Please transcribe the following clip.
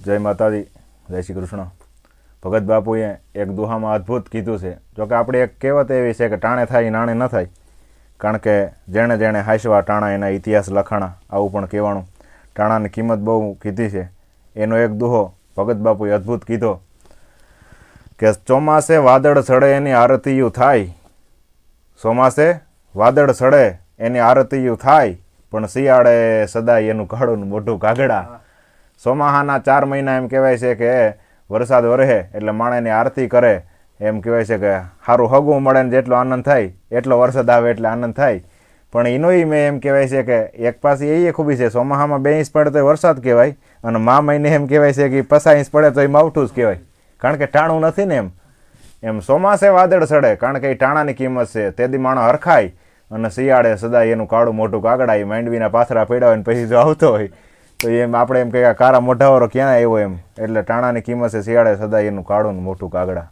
જય માતાજી, જય શ્રી કૃષ્ણ. ભગત બાપુએ એક દુહામાં અદ્ભુત કીધું છે. જોકે આપણે એક કહેવત એવી છે કે ટાણે થાય નાણે ન થાય, કારણ કે જેણે જેણે હાંસવા ટાણા એના ઇતિહાસ લખાણા, આવું પણ કહેવાનું. ટાણાની કિંમત બહુ કીધી છે. એનો એક દુહો ભગત બાપુએ અદ્ભુત કીધો કે ચોમાસે વાદળ સડે એની આરતીયું થાય, ચોમાસે વાદળ સડે એની આરતીયું થાય, પણ શિયાળે સદાય એનું કાળું મોઢું કાગડા. ચોમાહાના 4 મહિના એમ કહેવાય છે કે વરસાદ વરહે એટલે માણસની આરતી કરે, એમ કહેવાય છે કે સારું હગવું મળે ને જેટલો આનંદ થાય એટલો વરસાદ આવે એટલે આનંદ થાય. પણ એનોય મેં એમ કહેવાય છે કે એક પાસે એ ખૂબી છે, ચોમાહામાં 2 ઇંચ પડે તો વરસાદ કહેવાય, અને મહિને એમ કહેવાય છે કે 50 ઇંચ પડે તો એ માવઠું જ કહેવાય, કારણ કે ટાણું નથી ને. એમ ચોમાસે વાદળ સડે કારણ કે એ ટાણાની કિંમત છે, તેથી માણસ હરખાય, અને શિયાળે સદાય એનું કાળું મોઢું કાગડા. એ માંડવીના પાથરા પડ્યા હોય ને પછી જો આવતો હોય તો એમ આપણે એમ કહીએ કારા મોઢાવાળો ક્યાં આવ્યો એમ. એટલે ટાણાની કિંમત છે, શિયાળે સદાય એનું કાળું મોટું કાગડા.